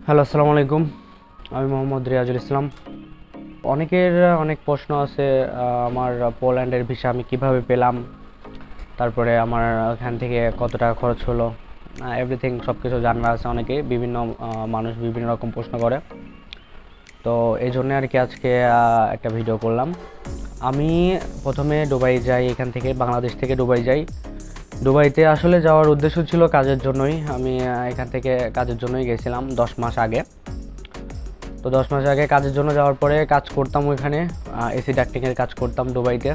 Hello, আসসালামু আলাইকুম। আমি মোহাম্মদ রিয়াজুল ইসলাম। অনেকের অনেক প্রশ্ন আছে। আমার পোল্যান্ডের ভিসা আমি কিভাবে পেলাম, তারপরে আমার এখান থেকে কত টাকা খরচ হলো, এভরিথিং সব কিছু জানার আছে। অনেকে বিভিন্ন মানুষ বিভিন্ন রকম প্রশ্ন করে, তো এই জন্য আর কি আজকে একটা ভিডিও করলাম। আমি প্রথমে দুবাই যাই, এখান থেকে বাংলাদেশ থেকে দুবাই যাই। দুবাইতে আসলে যাওয়ার উদ্দেশ্য ছিল কাজের জন্যই। আমি এখান থেকে কাজের জন্যই গেছিলাম 10 মাস আগে। তো 10 মাস আগে কাজের জন্য যাওয়ার পরে কাজ করতাম ওইখানে, এসি ডাক্টিংয়ের কাজ করতাম দুবাইতে।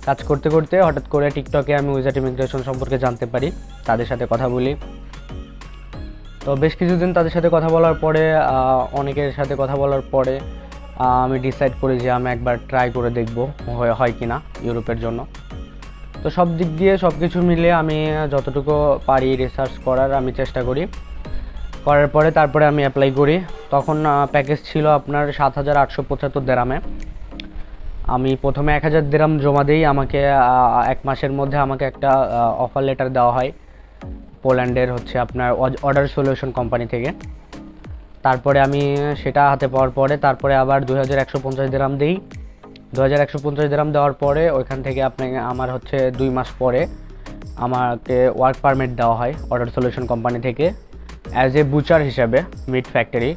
কাজ করতে করতে হঠাৎ করে টিকটকে আমি উইজার্ড ইমিগ্রেশন সম্পর্কে জানতে পারি, তাদের সাথে কথা বলি। তো বেশ কিছুদিন তাদের সাথে কথা বলার পরে, অনেকের সাথে কথা বলার পরে আমি ডিসাইড করি যে আমি একবার ট্রাই করে দেখব হয় কি না ইউরোপের জন্য। তো সব দিক দিয়ে সব কিছু মিলে আমি যতটুকু পারি রিসার্চ করার আমি চেষ্টা করি। করার পরে তারপরে আমি অ্যাপ্লাই করি। তখন প্যাকেজ ছিল আপনার 7,875 দেরামে। আমি প্রথমে 1,000 দেরাম জমা দিই। আমাকে 1 মাসের মধ্যে আমাকে একটা অফার লেটার দেওয়া হয় পোল্যান্ডের হচ্ছে আপনার অর্ডার সলিউশন কোম্পানি থেকে। তারপরে আমি সেটা হাতে পাওয়ার পরে তারপরে আবার 2,150 দেরাম দিই। 2,150 দেরাম দেওয়ার পরে ওইখান থেকে আপনাকে আমার হচ্ছে 2 মাস পরে আমাকে ওয়ার্ক পারমিট দেওয়া হয় অর্ডার সলিউশন কোম্পানি থেকে, অ্যাজ এ বুচার হিসাবে, মিট ফ্যাক্টরি।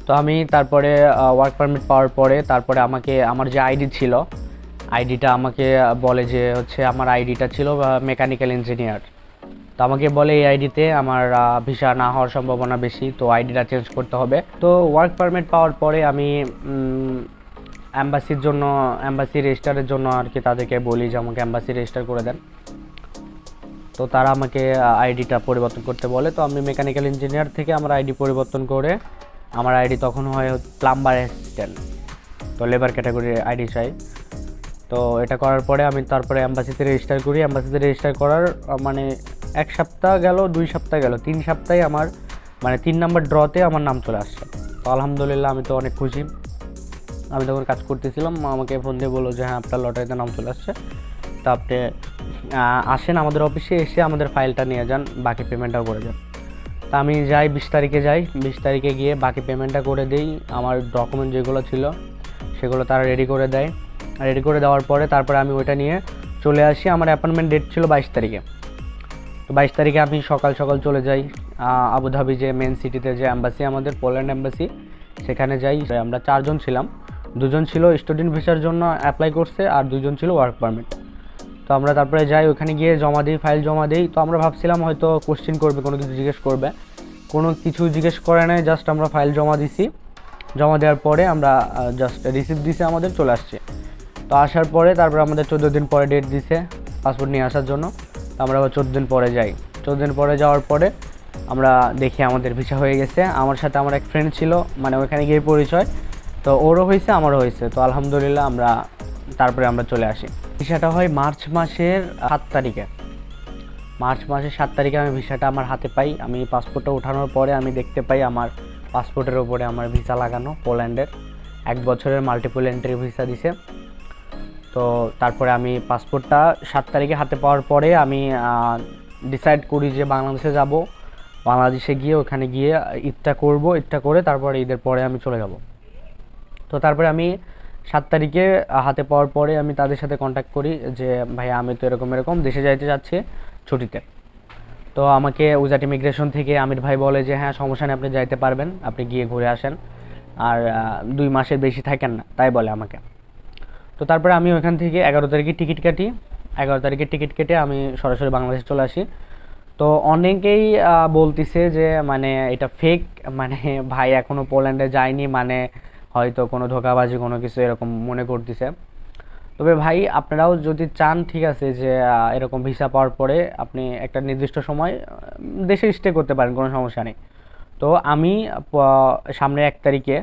তো আমি তারপরে ওয়ার্ক পারমিট পাওয়ার পরে তারপরে আমাকে আমার যে আইডি ছিল, আইডিটা আমাকে বলে যে হচ্ছে আমার আইডিটা ছিল মেকানিক্যাল ইঞ্জিনিয়ার। তো আমাকে বলে এই আইডিতে আমার ভিসা না হওয়ার সম্ভাবনা বেশি, তো আইডিটা চেঞ্জ করতে হবে। তো ওয়ার্ক পারমিট পাওয়ার পরে আমি অ্যাম্বাসি রেজিস্টারের জন্য আর কি তাদেরকে বলি যে আমাকে অ্যাম্বাসি রেজিস্টার করে দেন। তো তারা আমাকে আইডিটা পরিবর্তন করতে বলে। তো আমি মেকানিক্যাল ইঞ্জিনিয়ার থেকে আমার আইডি পরিবর্তন করে আমার আইডি তখন হয় প্লাম্বার অ্যাসিস্ট্যান্ট, তো লেবার ক্যাটাগরির আইডি চাই। তো এটা করার পরে আমি তারপরে অ্যাম্বাসিতে রেজিস্টার করি। অ্যাম্বাসিতে রেজিস্টার করার মানে 1 সপ্তাহ গেল, 2 সপ্তাহ গেল, 3 সপ্তাহে আমার মানে 3 নম্বর ড্রতে আমার নাম চলে আসছে। তো আলহামদুলিল্লাহ, আমি তো অনেক খুশি। আমি তখন কাজ করতেছিলাম, আমাকে ফোন দিয়ে বললো যে হ্যাঁ, আপনার লটারিতে নাম চলে আসছে, তো আপনি আসেন আমাদের অফিসে, এসে আমাদের ফাইলটা নিয়ে যান, বাকি পেমেন্টটাও করে যান। তা আমি যাই, 20 তারিখে যাই। 20 তারিখে গিয়ে বাকি পেমেন্টটা করে দিই। আমার ডকুমেন্ট যেগুলো ছিল সেগুলো তারা রেডি করে দেয়। রেডি করে দেওয়ার পরে তারপরে আমি ওইটা নিয়ে চলে আসি। আমার অ্যাপয়েন্টমেন্ট ডেট ছিল 22 তারিখে। তো 22 তারিখে আমি সকাল সকাল চলে যাই আবুধাবি যে মেন সিটিতে যে অ্যাম্বাসি, আমাদের পোল্যান্ড অ্যাম্বাসি, সেখানে যাই। আমরা 4 জন ছিলাম। 2 জন ছিল স্টুডেন্ট ভিসার জন্য অ্যাপ্লাই করছে, আর 2 জন ছিল ওয়ার্ক পারমিট। তো আমরা তারপরে যাই, ওখানে গিয়ে জমা দিই, ফাইল জমা দিই। তো আমরা ভাবছিলাম হয়তো কোশ্চেন করবে, কোনো কিছু জিজ্ঞেস করবে। কোনো কিছু জিজ্ঞেস করে নাই, জাস্ট আমরা ফাইল জমা দিছি। জমা দেওয়ার পরে আমরা জাস্ট রিসিপ্ট দিছে, আমাদের চলে আসছে। তো আসার পরে তারপরে আমাদের 14 দিন পরে ডেট দিছে পাসপোর্ট নিয়ে আসার জন্য। তো আমরা আবার 14 দিন পরে যাই। 14 দিন পরে যাওয়ার পরে আমরা দেখি আমাদের ভিসা হয়ে গেছে। আমার সাথে আমার এক ফ্রেন্ড ছিল, মানে ওখানে গিয়ে পরিচয়, তো ওরও হয়েছে আমারও হয়েছে। তো আলহামদুলিল্লাহ তারপরে আমরা চলে আসি। ভিসাটা হয় মার্চ মাসের 7 তারিখে। মার্চ মাসের 7 তারিখে আমি ভিসাটা আমার হাতে পাই। আমি পাসপোর্টটা ওঠানোর পরে আমি দেখতে পাই আমার পাসপোর্টের ওপরে আমার ভিসা লাগানো, পোল্যান্ডের 1 বছরের মাল্টিপল এন্ট্রি ভিসা দিছে। তো তারপরে আমি পাসপোর্টটা 7 তারিখে হাতে পাওয়ার পরে আমি ডিসাইড করি যে বাংলাদেশে যাব। বাংলাদেশে গিয়ে ওখানে গিয়ে ঈদটা করব, ঈদটা করে তারপরে ঈদের পরে আমি চলে যাব। তো তারপরে আমি 7 তারিখে হাতে পাওয়ার পরে আমি তাদের সাথে কন্ট্যাক্ট করি যে ভাইয়া, আমি তো এরকম এরকম দেশে যাইতে যাচ্ছি ছুটিতে। তো আমাকে উইজার্ড ইমিগ্রেশন থেকে আমির ভাই বলে যে হ্যাঁ, সমস্যা নেই, আপনি যাইতে পারবেন, আপনি গিয়ে ঘুরে আসেন, আর 2 মাসের বেশি থাকেন না, তাই বলে আমাকে। তো তারপরে আমি ওইখান থেকে 11 তারিখে টিকিট কাটি। 11 তারিখে টিকিট কেটে আমি সরাসরি বাংলাদেশে চলে আসি। তো অনেকেই বলতিছে যে মানে এটা ফেক, মানে ভাই এখনও পোল্যান্ডে যায়নি, মানে হয়তো কোনো ধোঁকাবাজি কোনো কিছু এরকম মনে করতেছে। তবে ভাই, আপনারাও যদি চান, ঠিক আছে, যে এরকম ভিসা পাওয়ার পরে আপনি একটা নির্দিষ্ট সময় দেশে স্টে করতে পারেন, কোনো সমস্যা নেই। তো আমি সামনে 1 তারিখে,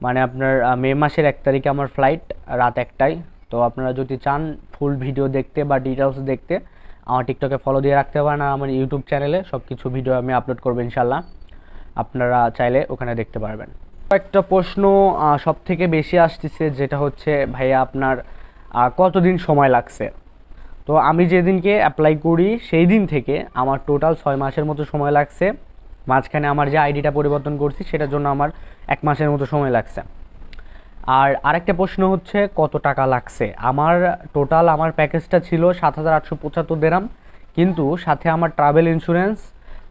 মানে আপনার মে মাসের 1 তারিখে আমার ফ্লাইট রাত 1টায়। তো আপনারা যদি চান ফুল ভিডিও দেখতে বা ডিটেলস দেখতে, আমার টিকটকে ফলো দিয়ে রাখতে পারেন, আর আমার ইউটিউব চ্যানেলে সব কিছু ভিডিও আমি আপলোড করবো ইনশাল্লাহ, আপনারা চাইলে ওখানে দেখতে পারবেন। একটা প্রশ্ন সব থেকে বেশি আসতেছে, যেটা হচ্ছে ভাইয়া আপনার কতদিন সময় লাগছে। তো আমি যেদিনকে অ্যাপ্লাই করি সেই দিন থেকে আমার টোটাল 6 মাসের মতো সময় লাগছে মাঝখানে আমার যে আইডিটা পরিবর্তন করছি সেটার জন্য আমার 1 মাসের মতো সময় লাগছে। আর আরেকটা প্রশ্ন হচ্ছে কত টাকা লাগছে। আমার টোটাল আমার প্যাকেজটা ছিল 7,875 দিরহাম, কিন্তু সাথে আমার ট্রাভেল ইন্স্যুরেন্স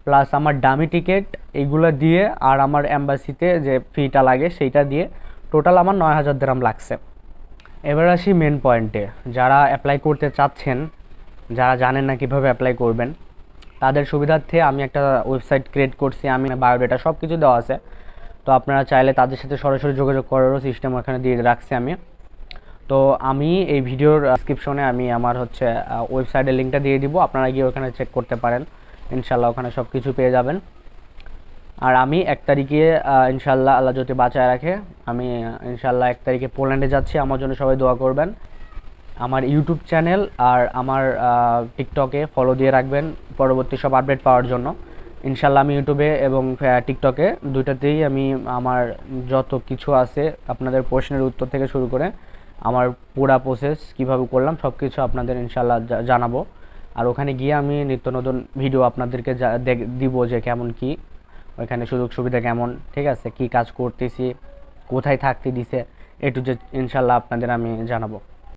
প্লাস আমার ডামি টিকিট এইগুলো দিয়ে আর আমার এম্বাসিতে যে ফিটা লাগে সেইটা দিয়ে টোটাল আমার 9,000 দিরহাম লাগছে। এবার আসি মেন পয়েন্টে। যারা অ্যাপ্লাই করতে চাচ্ছেন, যারা জানেন না কীভাবে অ্যাপ্লাই করবেন, তাদের সুবিধার্থে আমি একটা ওয়েবসাইট ক্রিয়েট করছি, আমি বায়োডাটা সব কিছু দেওয়া আছে। তো আপনারা চাইলে তাদের সাথে সরাসরি যোগাযোগ করারও সিস্টেম ওখানে দিয়ে রাখছি আমি। তো আমি এই ভিডিওর ডেসক্রিপশনে আমি আমার হচ্ছে ওয়েবসাইটের লিঙ্কটা দিয়ে দিব, আপনারা গিয়ে ওখানে চেক করতে পারেন। ইনশাল্লাহ ওখানে সব কিছু পেয়ে যাবেন। আর আমি 1 তারিখে ইনশাল্লাহ আল্লাহ যদি বাঁচায় রাখে, আমি ইনশাল্লাহ 1 তারিখে পোল্যান্ডে যাচ্ছি। আমার জন্য সবাই দোয়া করবেন। আমার ইউটিউব চ্যানেল আর আমার টিকটকে ফলো দিয়ে রাখবেন পরবর্তী সব আপডেট পাওয়ার জন্য। ইনশাল্লাহ আমি ইউটিউবে এবং টিকটকে দুইটাতেই আমি আমার যত কিছু আছে আপনাদের প্রশ্নের উত্তর থেকে শুরু করে আমার পুরা প্রসেস কীভাবে করলাম সব কিছু আপনাদের ইনশাল্লাহ জানাবো। আর ওখানে গিয়ে আমি নিত্য নতুন ভিডিও আপনাদেরকে দিব যে কেমন কি ওইখানে সুযোগ সুবিধা কেমন, ঠিক আছে, কি কাজ করতেছি, কোথায় থাকতে দিছে, এ টু জেড ইনশাল্লাহ আপনাদের আমি জানাবো।